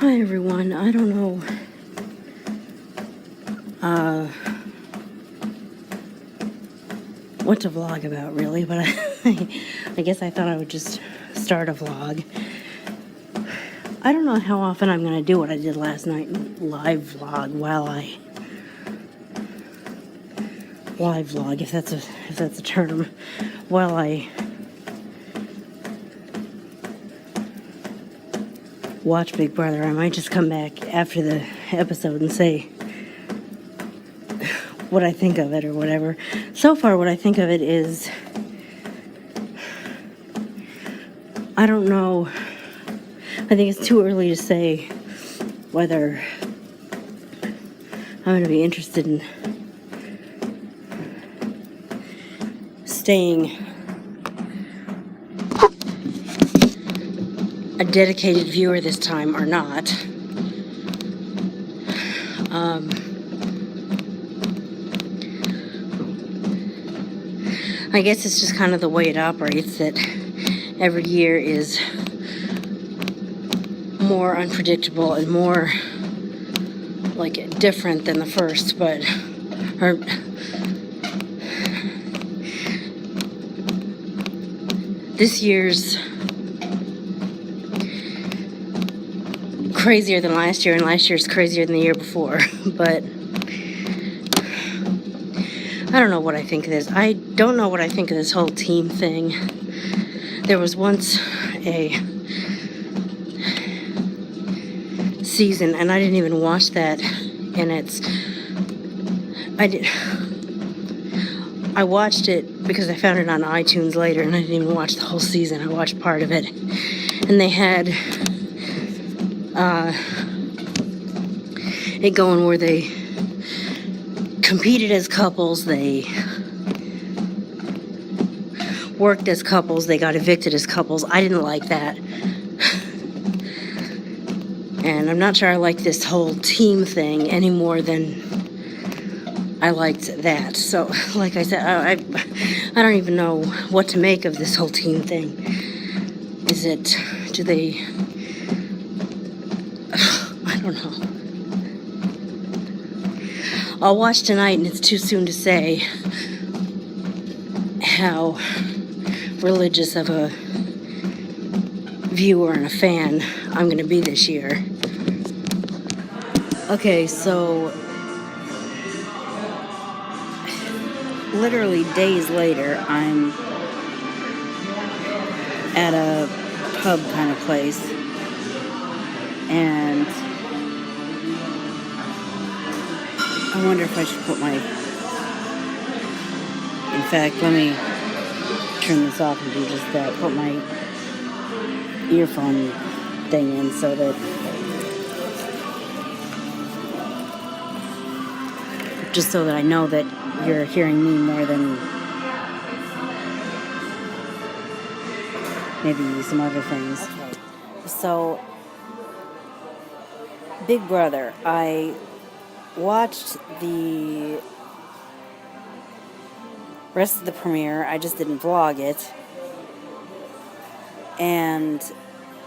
Hi everyone, I don't know what to vlog about really, but I guess I thought I would just start a vlog. I don't know how often I'm going to do what I did last night and live vlog, if that's a term, while I watch Big Brother. I might just come back after the episode and say what I think of it or whatever. So far, what I think of it is, I don't know. I think it's too early to say whether I'm going to be interested in staying a dedicated viewer this time or not. I guess it's just kind of the way it operates, that every year is more unpredictable and more like different than the first, but this year's crazier than last year, and last year's crazier than the year before. But I don't know what I think of this. I don't know what I think of this whole team thing. There was once a season, and I didn't even watch that, and I watched it because I found it on iTunes later, and I didn't even watch the whole season. I watched part of it, and they had it going where they competed as couples, they worked as couples, they got evicted as couples. I didn't like that. And I'm not sure I like this whole team thing any more than I liked that. So, like I said, I don't even know what to make of this whole team thing. I don't know. I'll watch tonight, and it's too soon to say how religious of a viewer and a fan I'm going to be this year. Okay, so literally days later, I'm at a pub kind of place, and I wonder if I should put my... In fact, let me turn this off and do just that. Put my earphone thing in so that... Just so that I know that you're hearing me more than maybe some other things. Okay. So, Big Brother. I watched the rest of the premiere. I just didn't vlog it. And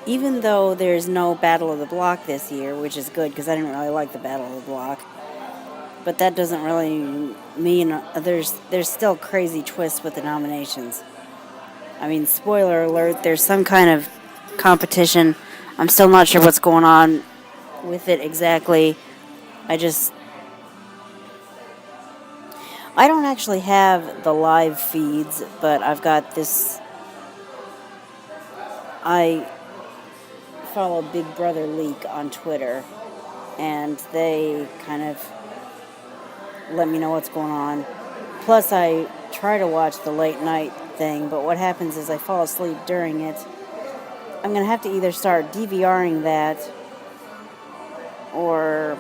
even though there's no Battle of the Block this year, which is good because I didn't really like the Battle of the Block, but that doesn't really mean there's still crazy twists with the nominations. I mean, spoiler alert, there's some kind of competition. I'm still not sure what's going on with it exactly. I don't actually have the live feeds, but I've got this... I follow Big Brother Leak on Twitter, and they kind of let me know what's going on. Plus, I try to watch the late night thing, but what happens is I fall asleep during it. I'm going to have to either start DVRing that or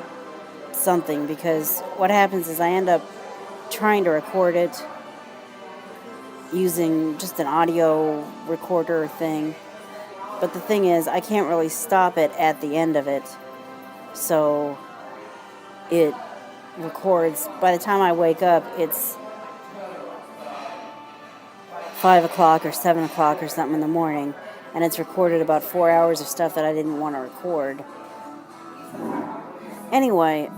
something, because what happens is I end up trying to record it using just an audio recorder thing. But the thing is, I can't really stop it at the end of it. So it records. By the time I wake up, it's 5 o'clock or 7 o'clock or something in the morning. And it's recorded about 4 hours of stuff that I didn't want to record. Anyway,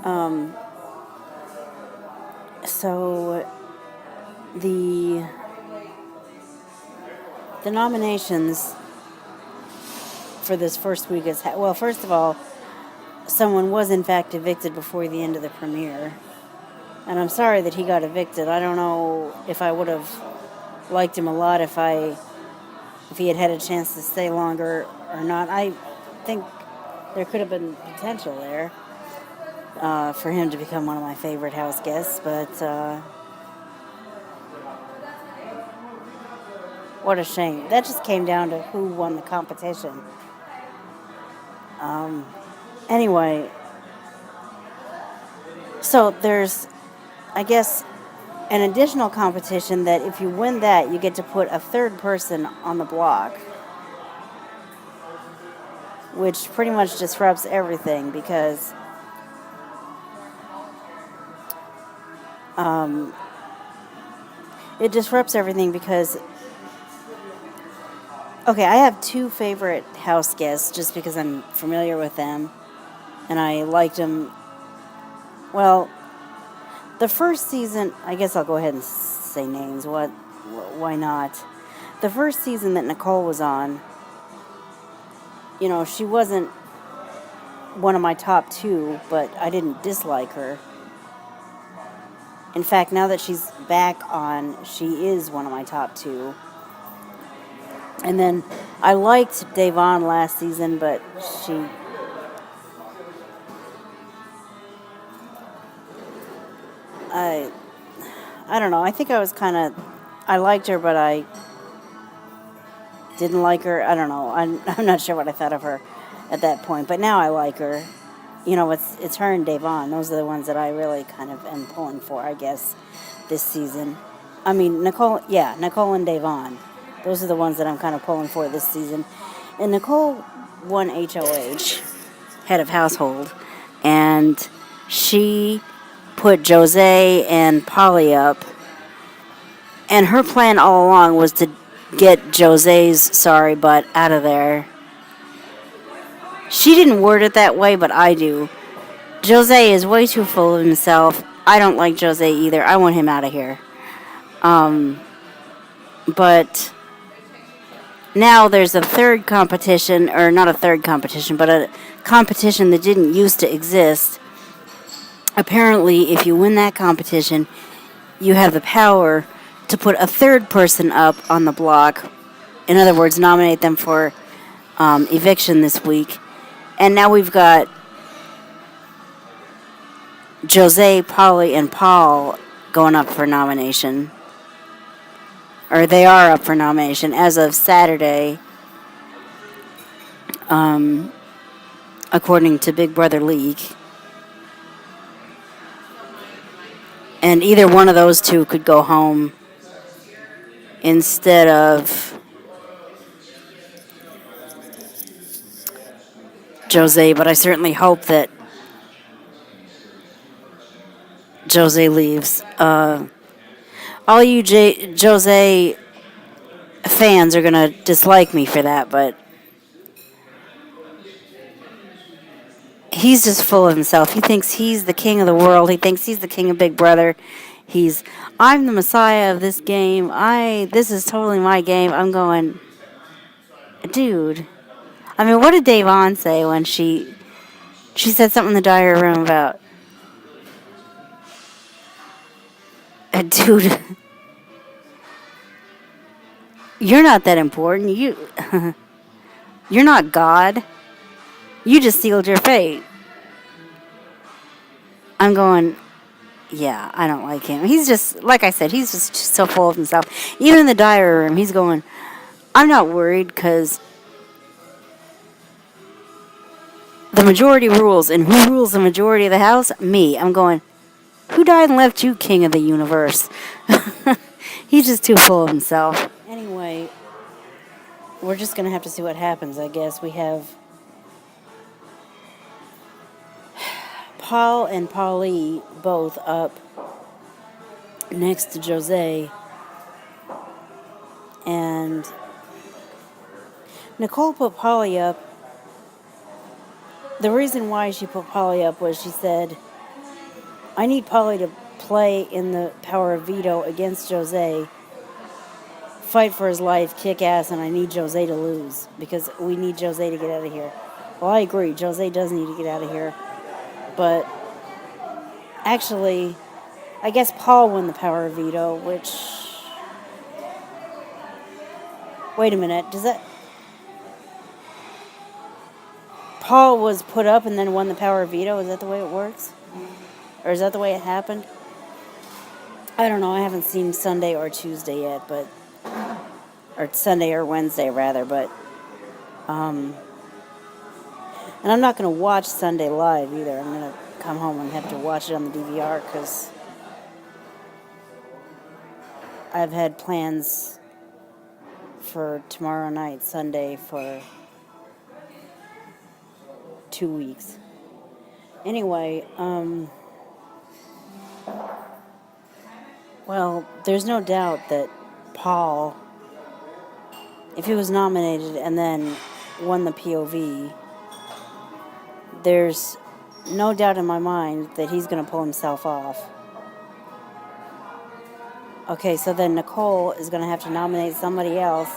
so the nominations for this first week is, well, first of all, someone was in fact evicted before the end of the premiere. And I'm sorry that he got evicted. I don't know if I would have liked him a lot if he had had a chance to stay longer or not. I think there could have been potential there for him to become one of my favorite house guests, but what a shame. That just came down to who won the competition. Anyway, so there's, I guess, an additional competition that if you win that, you get to put a third person on the block, which pretty much disrupts everything because it disrupts everything because, okay, I have two favorite house guests just because I'm familiar with them and I liked them. Well, the first season, I guess I'll go ahead and say names. Why not? The first season that Nicole was on, you know, she wasn't one of my top two, but I didn't dislike her. In fact, now that she's back on, she is one of my top two. And then I liked Davon last season, but I don't know. I think I was I liked her, but I didn't like her. I don't know. I'm not sure what I thought of her at that point, but now I like her. You know, it's her and Davon. Those are the ones that I really kind of am pulling for, I guess, this season. I mean, Nicole and Davon. Those are the ones that I'm kind of pulling for this season. And Nicole won HOH, head of household, and she put Jose and Polly up. And her plan all along was to get Jose's sorry butt out of there. She didn't word it that way, but I do. Jose is way too full of himself. I don't like Jose either. I want him out of here. But now there's a third competition, or not a third competition, but a competition that didn't used to exist. Apparently, if you win that competition, you have the power to put a third person up on the block. In other words, nominate them for eviction this week. And now we've got Jose, Polly, and Paul going up for nomination. Or they are up for nomination as of Saturday, according to Big Brother League. And either one of those two could go home instead of Jose, but I certainly hope that Jose leaves. All you Jose fans are going to dislike me for that, but he's just full of himself. He thinks he's the king of the world. He thinks he's the king of Big Brother. I'm the messiah of this game. This is totally my game. I'm going, dude. I mean, what did Davon say when she said something in the diary room about, dude, you're not that important. You're not God. You just sealed your fate. I'm going, yeah, I don't like him. He's just, like I said, he's just so full of himself. Even in the diary room, he's going, I'm not worried because the majority rules. And who rules the majority of the house? Me. I'm going, who died and left you king of the universe? He's just too full of himself. Anyway, we're just going to have to see what happens, I guess. We have Paul and Polly both up next to Jose. And Nicole put Polly up The reason why she put Polly up was she said, I need Polly to play in the Power of Veto against Jose, fight for his life, kick ass, and I need Jose to lose because we need Jose to get out of here. Well, I agree. Jose does need to get out of here. But actually, I guess Paul won the Power of Veto, which... Wait a minute. Does that... Paul was put up and then won the Power of Veto? Is that the way it works? Or is that the way it happened? I don't know. I haven't seen Sunday or Tuesday yet, but... Or Sunday or Wednesday, rather, but... And I'm not going to watch Sunday live, either. I'm going to come home and have to watch it on the DVR, because... I've had plans for tomorrow night, Sunday, for 2 weeks. Anyway, well, there's no doubt that Paul, if he was nominated and then won the POV, there's no doubt in my mind that he's going to pull himself off. Okay, so then Nicole is going to have to nominate somebody else.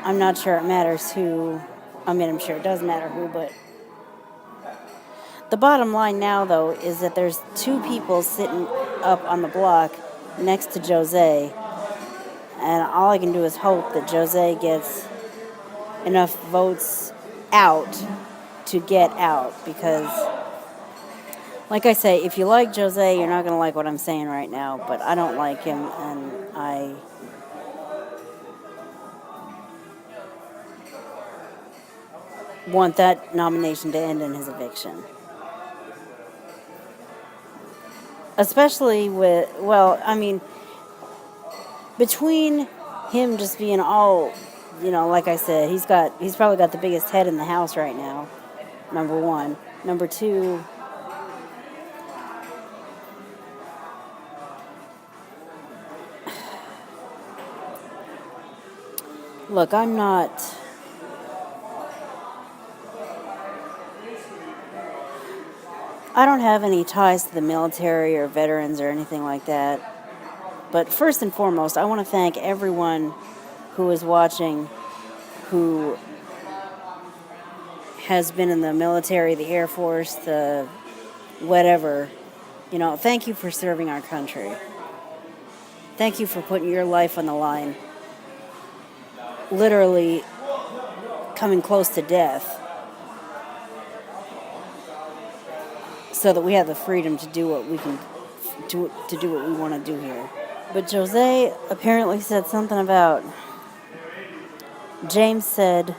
I'm not sure it matters who. I mean, I'm sure it does matter who, but... The bottom line now, though, is that there's 2 people sitting up on the block next to Jose, and all I can do is hope that Jose gets enough votes out to get out, because, like I say, if you like Jose, you're not going to like what I'm saying right now, but I don't like him, and I want that nomination to end in his eviction. Especially with, well, I mean, between him just being all, you know, like I said, he's probably got the biggest head in the house right now, number 1. Number 2, look, I don't have any ties to the military or veterans or anything like that. But first and foremost, I want to thank everyone who is watching who has been in the military, the Air Force, the whatever. You know, thank you for serving our country. Thank you for putting your life on the line. Literally coming close to death, so that we have the freedom to do what we can do, to do what we want to do here. But Jose apparently said something about, James said,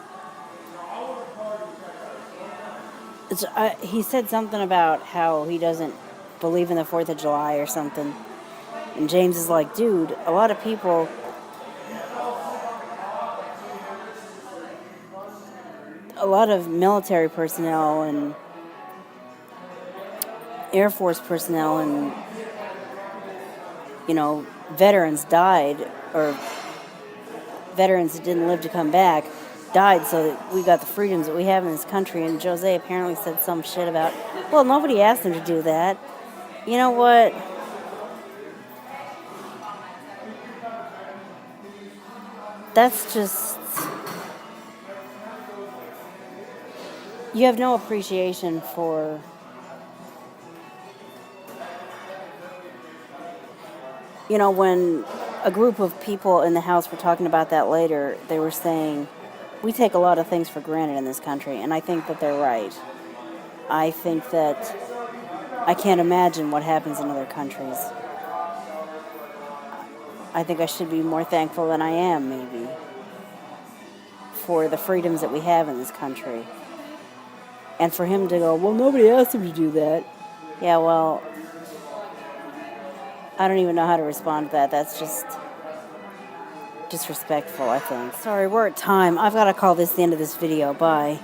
he said something about how he doesn't believe in the 4th of July or something. And James is like, dude, a lot of people, a lot of military personnel and Air Force personnel and, you know, veterans died, or veterans that didn't live to come back died so that we got the freedoms that we have in this country. And Jose apparently said some shit about, well, nobody asked him to do that. You know what? That's just... You have no appreciation for... You know, when a group of people in the House were talking about that later, they were saying, we take a lot of things for granted in this country, and I think that they're right. I think that I can't imagine what happens in other countries. I think I should be more thankful than I am, maybe, for the freedoms that we have in this country. And for him to go, well, nobody asked him to do that. Yeah, well, I don't even know how to respond to that. That's just disrespectful, I think. Sorry, we're at time. I've got to call this the end of this video. Bye.